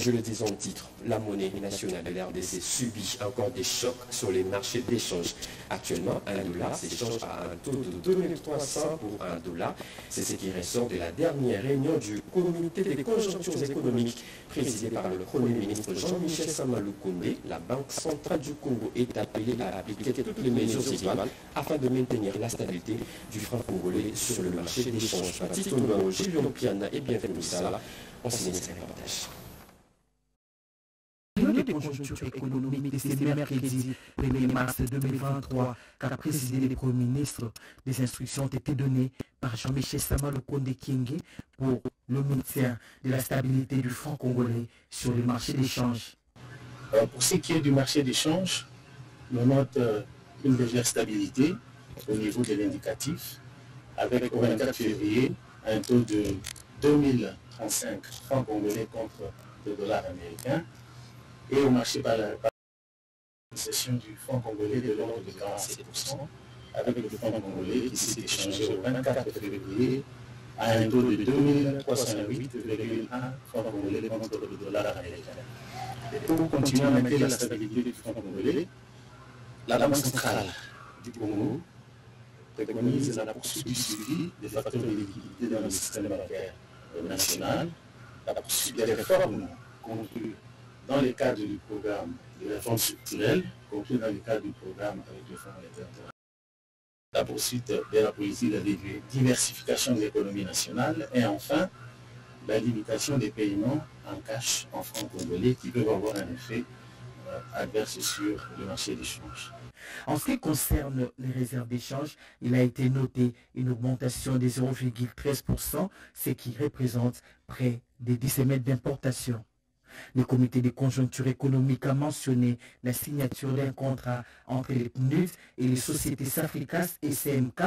Je le dis en titre, la monnaie nationale de l'RDC subit encore des chocs sur les marchés d'échange. Actuellement, un dollar s'échange à un taux de 2300 pour un dollar. C'est ce qui ressort de la dernière réunion du comité des conjonctures économiques présidé par le Premier ministre Jean-Michel Samalou Koundé. La Banque centrale du Congo est appelée à appliquer toutes les mesures idoines afin de maintenir la stabilité du franc congolais sur le marché d'échange. Petit Tounouao, Julien Piana et bienvenue Sala. On signe ce reportage. L'Union des conjonctures économiques de ce mercredi 1er mars 2023 qu'a présidé le Premier ministre, des instructions ont été données par Jean-Michel Samalou Koundé Kyenge pour le maintien de la stabilité du franc congolais sur le marché d'échange. Pour ce qui est du marché d'échange, on note une légère stabilité au niveau de l'indicatif, avec au 24 février un taux de 2035 francs congolais contre le dollar américain. Et au marché par la session du franc congolais de l'ordre de 47%, avec le franc congolais qui s'est échangé au 24 février à un taux de 2308,1 francs congolais contre le dollar américain. Et pour continuer à maintenir la stabilité du franc congolais, la Banque centrale du Congo préconise la poursuite du suivi des facteurs de liquidité dans le système bancaire national, la poursuite des réformes conclues dans le cadre du programme de réforme structurelle, compris dans le cadre du programme avec le Fonds monétaire international, la poursuite de la politique de diversification de l'économie nationale et enfin la limitation des paiements en cash en francs congolais qui peuvent avoir un effet adverse sur le marché d'échange. En ce qui concerne les réserves d'échange, il a été noté une augmentation de 0,13%, ce qui représente près de 10 mètres d'importation. Le comité des conjonctures économiques a mentionné la signature d'un contrat entre les PNUD et les sociétés Safricas et CMK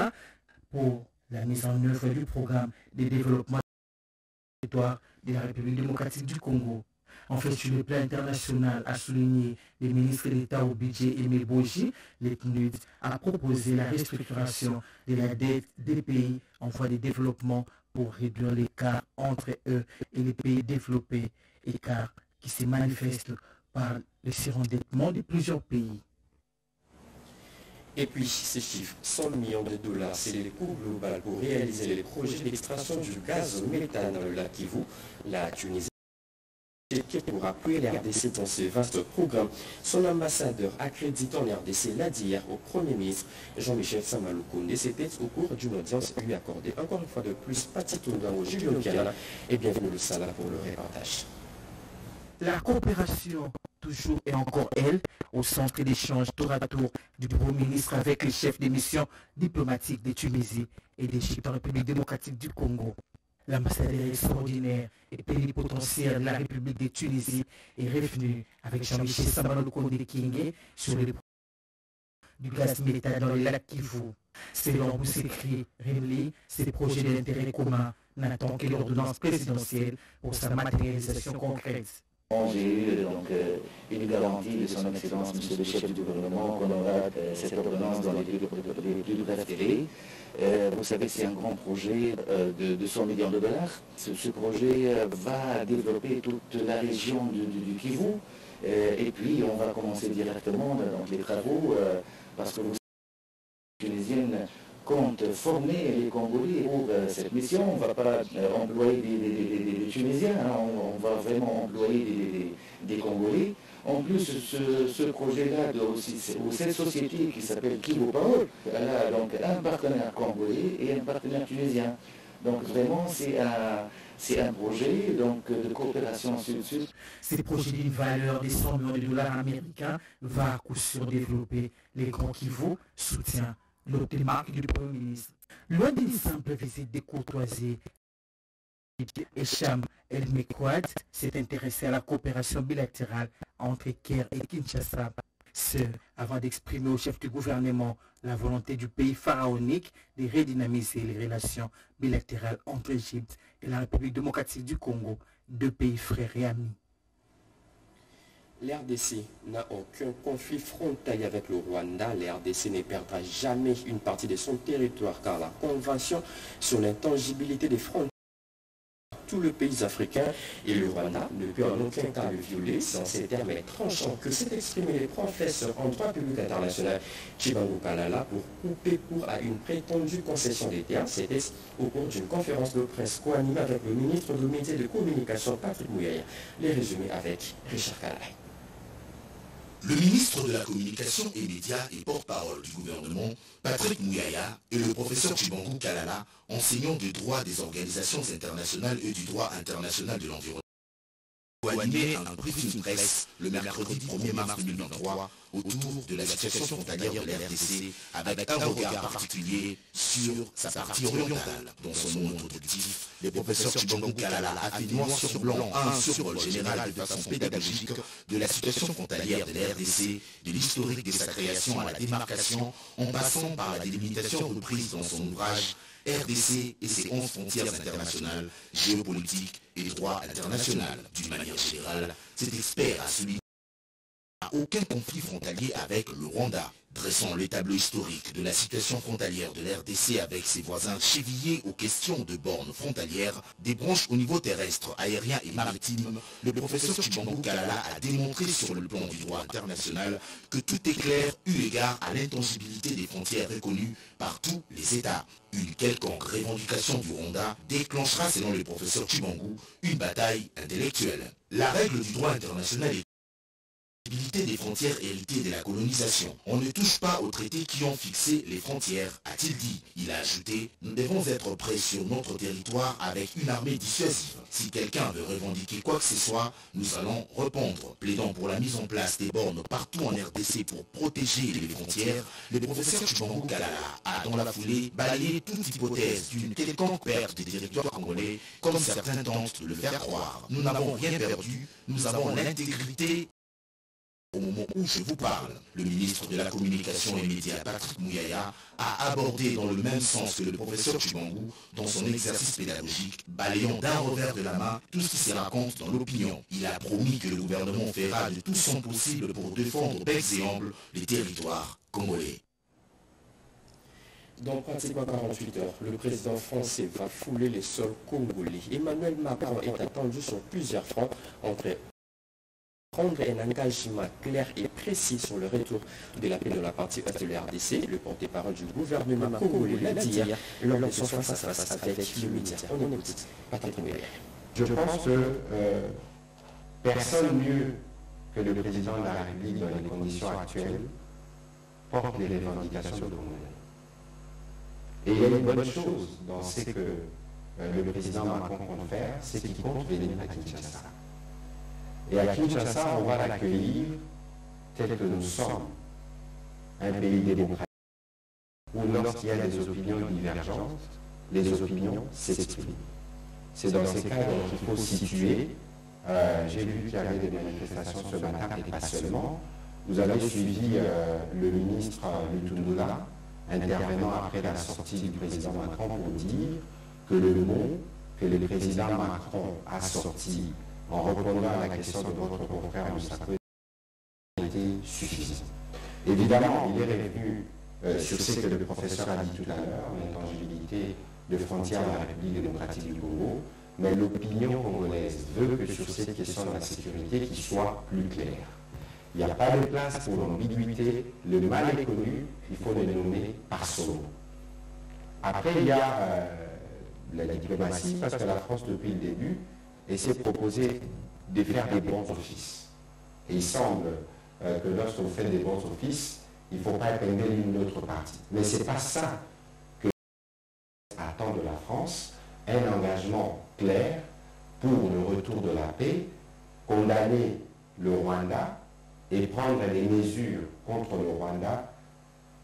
pour la mise en œuvre du programme de développement du territoire de la République démocratique du Congo. En fait, sur le plan international, a souligné le ministre d'État au budget Émile Boji, le PNUD a proposé la restructuration de la dette des pays en voie de développement pour réduire l'écart entre eux et les pays développés, écart qui se manifeste par le surendettement de plusieurs pays. Et puis, ces chiffres, 100 millions de dollars, c'est le coût global pour réaliser les projets d'extraction du gaz méthane dans le lac Kivu. La Tunisie pour appuyer la RDC dans ce vaste programme. Son ambassadeur accréditant la RDC l'a dit hier au Premier ministre Jean-Michel Samalou Koundé. C'était au cours d'une audience lui accordée. Encore une fois de plus, Pati Tounouao, Julien Piana et bienvenue au Sala pour le reportage. La coopération, toujours et encore elle, au centre d'échange tour à tour du Premier ministre avec les chefs des missions diplomatiques de Tunisie et d'Égypte en République démocratique du Congo. L'ambassadeur extraordinaire et plénipotentiaire de la République de Tunisie est revenu avec Jean-Michel Samalou Koundé Kyenge sur le du gaz méthane dans le lac Kivu. Selon Boussekri Remli, ces projets d'intérêt commun n'attendent que l'ordonnance présidentielle pour sa matérialisation concrète. J'ai eu une garantie de son Excellence, Monsieur le chef du gouvernement, qu'on aura cette ordonnance dans les plus brefs délais. Vous savez, c'est un grand projet de 100 millions de dollars. Ce projet va développer toute la région du Kivu. Et puis, on va commencer directement dans les travaux, parce que vous savez, les Tunisiennes comptent former les Congolais pour cette mission. On ne va pas employer des Tunisiens, hein, on va vraiment employer des Congolais. En plus, ce projet-là, cette société qui s'appelle Kivu Power, elle a donc un partenaire congolais et un partenaire tunisien. Donc vraiment, c'est un projet de coopération sud-sud. Ce projet d'une valeur de 100 millions de dollars américains va à coup sûr développer les grands Kivu, soutient l'autre marque du Premier ministre. Loin d'une simple visite de courtoisie, Echam El Mekwad s'est intéressé à la coopération bilatérale entre Caire et Kinshasa. Ce, avant d'exprimer au chef du gouvernement la volonté du pays pharaonique de redynamiser les relations bilatérales entre l'Égypte et la République démocratique du Congo, deux pays frères et amis. L'RDC n'a aucun conflit frontalier avec le Rwanda. L'RDC ne perdra jamais une partie de son territoire car la Convention sur l'intangibilité des frontières tout le pays africain et le Rwanda ne peut en aucun cas le violer. Sans ces termes tranchants que s'est exprimé le professeur en droit public international Chibangu Kalala pour couper court à une prétendue concession des terres. C'était au cours d'une conférence de presse co-animée avec le ministre du Métier de Communication Patrick Mouyaya. Les résumés avec Richard Kalala. Le ministre de la Communication et Médias et porte-parole du gouvernement, Patrick Mouyaya, et le professeur Chibangu Kalala, enseignant du droit des organisations internationales et du droit international de l'environnement, ont animé un briefing presse le mercredi 1er mars 2023 autour de la situation frontalière de la RDC avec un regard particulier sur sa partie orientale. Dans son mot introductif, le professeur Chibangu Kalala a fait noir sur blanc un survol général de façon pédagogique de la situation frontalière de la RDC, de l'historique de sa création à la démarcation, en passant par la délimitation reprise dans son ouvrage RDC et ses 11 frontières internationales, géopolitiques et droit international. D'une manière générale, cet expert a souligné aucun conflit frontalier avec le Rwanda, dressant le tableau historique de la situation frontalière de l'RDC avec ses voisins chevillés aux questions de bornes frontalières, des branches au niveau terrestre, aérien et maritime. Le professeur Chibangu Kalala a démontré sur le plan du droit international que tout est clair eu égard à l'intangibilité des frontières reconnues par tous les États. Une quelconque revendication du Rwanda déclenchera, selon le professeur Chibangu, une bataille intellectuelle. La règle du droit international est des frontières héritées de la colonisation. On ne touche pas aux traités qui ont fixé les frontières, a-t-il dit. Il a ajouté, nous devons être prêts sur notre territoire avec une armée dissuasive. Si quelqu'un veut revendiquer quoi que ce soit, nous allons répondre. Plaidant pour la mise en place des bornes partout en RDC pour protéger les frontières, le professeur Chibangu Kalala a dans la foulée balayé toute hypothèse d'une quelconque perte des territoires congolais, comme certains tentent de le faire croire. Nous n'avons rien perdu, nous avons l'intégrité. Au moment où je vous parle, le ministre de la Communication et Médias, Patrick Mouyaya, a abordé dans le même sens que le professeur Chibangu dans son exercice pédagogique, balayant d'un revers de la main tout ce qui se raconte dans l'opinion. Il a promis que le gouvernement fera de tout son possible pour défendre becs et ongles les territoires congolais. Dans pratiquement 48 heures, le président français va fouler les sols congolais. Emmanuel Macron est attendu sur plusieurs fronts entre prendre un engagement clair et précis sur le retour de la paix de la partie ouest de la RDC. Le porte-parole du gouvernement congolais l'a dit hier lors de son face-à-face avec le média. On écoute Patrick Mouyaya. Je pense que personne mieux que le président de la République dans les conditions actuelles porte les revendications de congolais. Et il y a une bonne chose dans ce que le président Macron compte faire, c'est qu'il compte venir à Kinshasa. Et à Kinshasa, on va l'accueillir tel que nous sommes, un pays démocratique, où lorsqu'il y a des opinions divergentes, les opinions s'expriment. C'est dans ces cas qu'il faut situer. J'ai vu qu'il y avait des manifestations ce matin, et pas seulement. Vous avez suivi le ministre Lutundula, intervenant après la sortie du président Macron pour dire que le mot que le président Macron a sorti en répondant à la question de votre confrère Moussako a été suffisant. Évidemment, il est revenu sur ce que le professeur a dit tout à l'heure, l'intangibilité de frontières de la République démocratique du Congo, mais l'opinion congolaise veut que sur cette question de la sécurité, qu'il soit plus clair. Il n'y a pas de place pour l'ambiguïté, le mal est connu, il faut le nommer par son nom. Après, il y a la diplomatie, parce que la France, depuis le début, essaie de proposer de faire des bons offices. Et il semble que lorsqu'on fait des bons offices, il ne faut pas épingler l'une ou l'autre partie. Mais ce n'est pas ça que attend de la France, un engagement clair pour le retour de la paix, condamner le Rwanda et prendre des mesures contre le Rwanda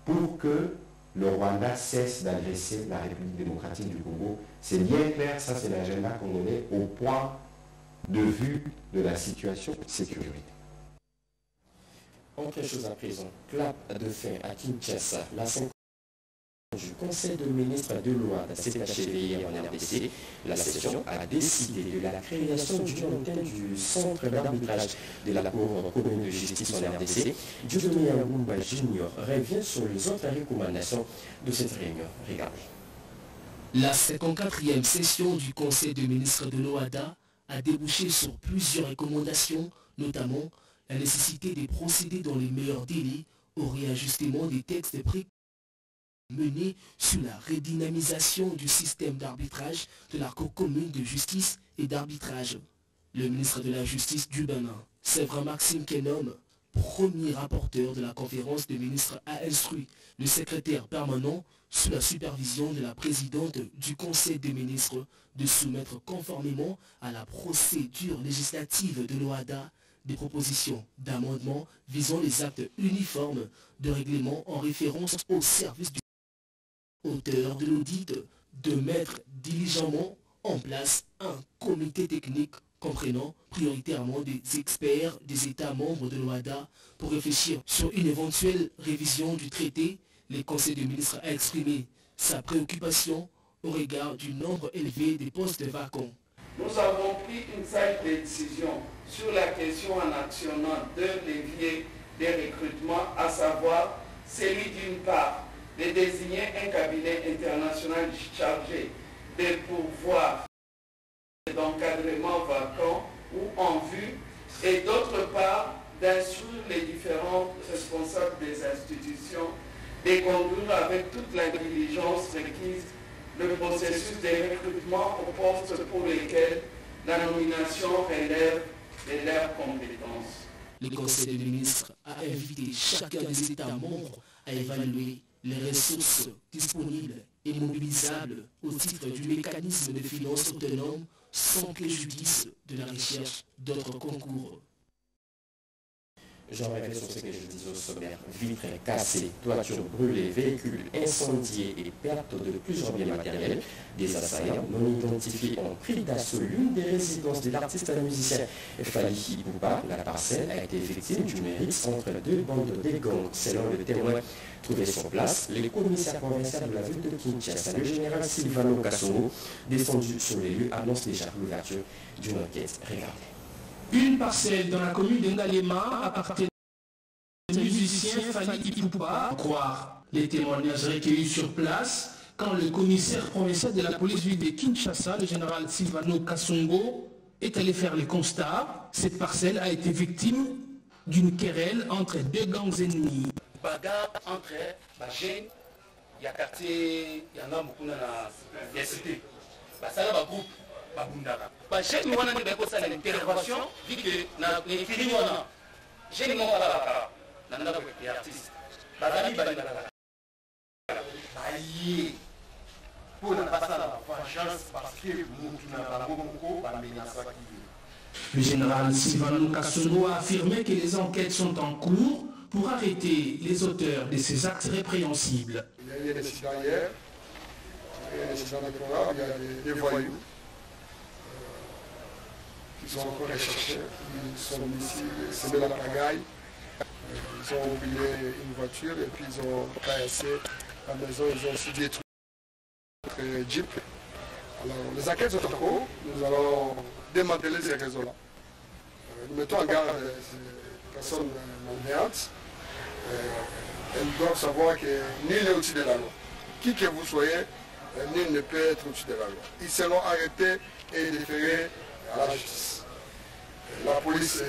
pour que le Rwanda cesse d'agresser la République démocratique du Congo. C'est bien clair, ça c'est l'agenda congolais au point de vue de la situation de sécurité. Autre chose à présent, clap de fin à Kinshasa, la 5 du Conseil de ministres de l'Ouad s'est achevée hier en RDC. La session a décidé de la création d'une antenne du centre d'arbitrage de la Cour commune de justice en RDC. Dieudonné Ngumba Junior revient sur les autres recommandations de cette réunion. Regardez. La 54e session du Conseil des ministres de l'OHADA a débouché sur plusieurs recommandations, notamment la nécessité de procéder dans les meilleurs délais au réajustement des textes menés sur la redynamisation du système d'arbitrage de la Cour commune de justice et d'arbitrage. Le ministre de la Justice du Bénin, Séverin Maxime Kenom, premier rapporteur de la conférence des ministres, a instruit le secrétaire permanent sous la supervision de la présidente du Conseil des ministres de soumettre conformément à la procédure législative de l'OHADA des propositions d'amendement visant les actes uniformes de règlement en référence au service du auteur de l'audit de mettre diligemment en place un comité technique comprenant prioritairement des experts des États membres de l'OHADA pour réfléchir sur une éventuelle révision du traité. Le Conseil des ministres a exprimé sa préoccupation au regard du nombre élevé des postes vacants. Nous avons pris une sage décision sur la question en actionnant deux leviers de recrutement, à savoir celui d'une part de désigner un cabinet international chargé de pourvoir d'encadrement vacant ou en vue, et d'autre part d'instruire les différents responsables des institutions de conduire avec toute la diligence requise le processus de recrutement aux postes pour lesquels la nomination relève de leurs compétences. Le Conseil des ministres a invité chacun des États membres à évaluer les ressources disponibles et mobilisables au titre du mécanisme de finances autonome sans préjudice de la recherche d'autres concours. J'en reviens sur ce que je disais au sommaire. Vitres cassées, toitures brûlées, véhicules incendiés et perte de plusieurs biens matériels. Des assaillants non identifiés ont pris d'assaut l'une des résidences de l'artiste et musicien Fali Ipupa. La parcelle a été victime d'une rixe entre deux bandes de gangs. Selon le témoin trouvé sur place, le commissaire provincial de la ville de Kinshasa, le général Silvano Kassongo, descendu sur les lieux, annonce déjà l'ouverture d'une enquête. Regardez. Une parcelle dans la commune de Ngalema appartenait au musicien Fali Ipupa. Croire les témoignages recueillis sur place quand le commissaire provincial de la police ville de Kinshasa, le général Silvano Kassongo, est allé faire le constat. Cette parcelle a été victime d'une querelle entre deux gangs ennemis. Bagarre entre Bagène, il y a quartier, il y en a beaucoup dans la cité. Ça va groupe. Bagène, on a une intervention, vu que dans les films, on a j'ai les mots à la artiste. Bagami, pour ne pas la vengeance parce que nous n'avons pas Le général Silvano Kassongo a affirmé que les enquêtes sont en cours pour arrêter les auteurs de ces actes répréhensibles. Il y a eu des incidents hier, il y a des incidents déplorables, il y a des voyous qui sont encore recherchés, ils sont ici, semés la pagaille, ils ont oublié une voiture et puis ils ont cassé la maison, ils ont aussi détruit notre Jeep. Alors les enquêtes sont en cours, nous allons démanteler ces réseaux-là. Nous mettons en garde ces personnes malveillantes. Elles doivent savoir que nul n'est au-dessus de la loi. Qui que vous soyez, nul ne peut être au-dessus de la loi. Ils seront arrêtés et déférés à la justice. La police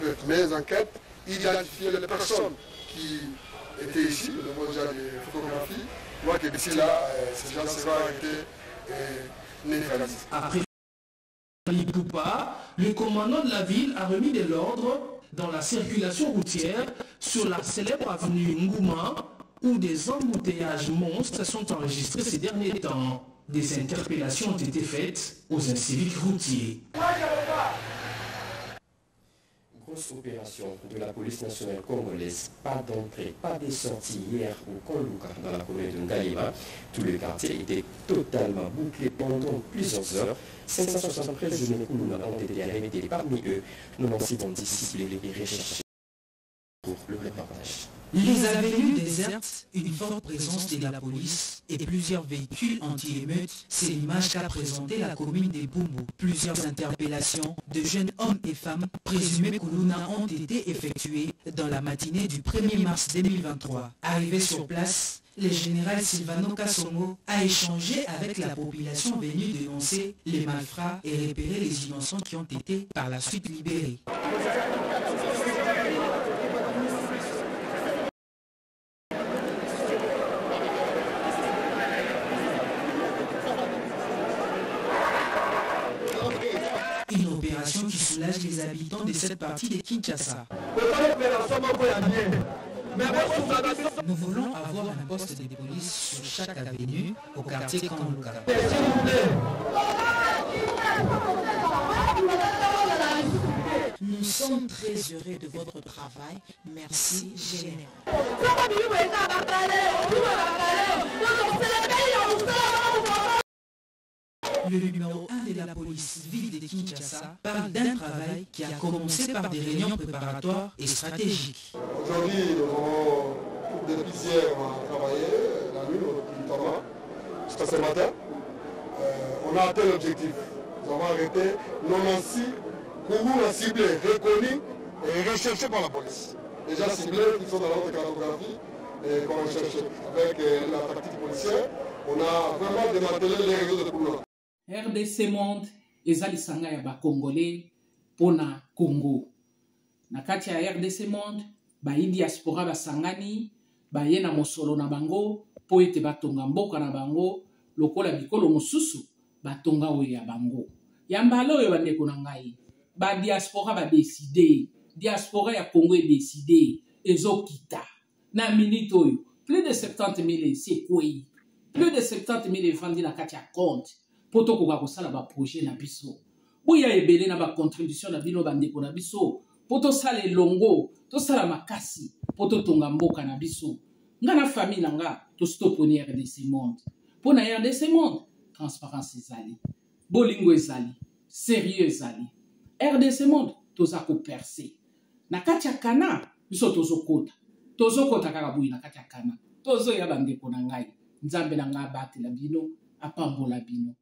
peut mener des enquêtes, identifier les personnes qui étaient ici, nous avons déjà des photographies. Je vois que d'ici là, ces gens seront arrêtés et neutralisés. Après Ipupa, le commandant de la ville a remis de l'ordre dans la circulation routière sur la célèbre avenue Ngouma, où des embouteillages monstres sont enregistrés ces derniers temps. Des interpellations ont été faites aux inciviques routiers. Grosse opération de la police nationale congolaise, pas d'entrée, pas de sortie hier au Koluka dans la commune de Ngalema. Tout le quartier était totalement bouclé pendant plusieurs heures. 573 jeunes Koulouna ont été arrêtés, parmi eux 96 ont discipliné et recherchés. Pour le reportage. Les avenues désertes, une forte présence de la police et plusieurs véhicules anti-émeutes, c'est l'image qu'a présentée la commune des Bumbu. Plusieurs interpellations de jeunes hommes et femmes présumés Koulouna ont été effectuées dans la matinée du 1er mars 2023. Arrivés sur place, le général Silvano Kassongo a échangé avec la population venue dénoncer les malfrats et repérer les innocents qui ont été par la suite libérés. Une opération qui soulage les habitants de cette partie de Kinshasa. Nous voulons avoir un poste de police sur chaque avenue au quartier Kanlouka. Nous sommes très heureux de votre travail. Merci, général. Le numéro 1 de la police ville de Kinshasa parle d'un travail qui a commencé par des réunions préparatoires et stratégiques. Aujourd'hui, nous avons, depuis hier, on a travaillé la nuit, notamment, jusqu'à ce matin. On a atteint l'objectif. Nous avons arrêté 96 Kourouna ciblés, reconnus et recherchés par la police. Déjà ciblés, qui sont dans notre cartographie, et qu'on recherche. Avec la tactique policière, on a vraiment démantelé les réseaux de Kourouna. RDC Monde ezali sanga ya ba Congolais pona Congo. Na kati ya RDC Monde ba diaspora basangani ba yena mosolo na bango po ete batonga mboka na bango lokola bikolo mosusu batonga oyo ya bango. Yambala oyo bandeko na ngai ba diaspora ba décider, diaspora ya Congo est décidé ezokita na minute oyo plus de 70 000 c'est quoi? Plus de 70 000 vendus na kati ya compte. Poto koka kosala ba projet na biso boya ebele na ba contribution na bino bandeko na biso poto sala elongo to sala makasi poto tonga mboka na biso nga na famille na nga to stoponi RDC Monde pona RDC Monde transparence ezali bolingo ezali sérieux ezali RDC Monde toza ko percer na kati ya kana biso tozokota kaka boyi na kati ya kana tozo ya bandeko na ngai nzambe na nga batela bino apambola bino.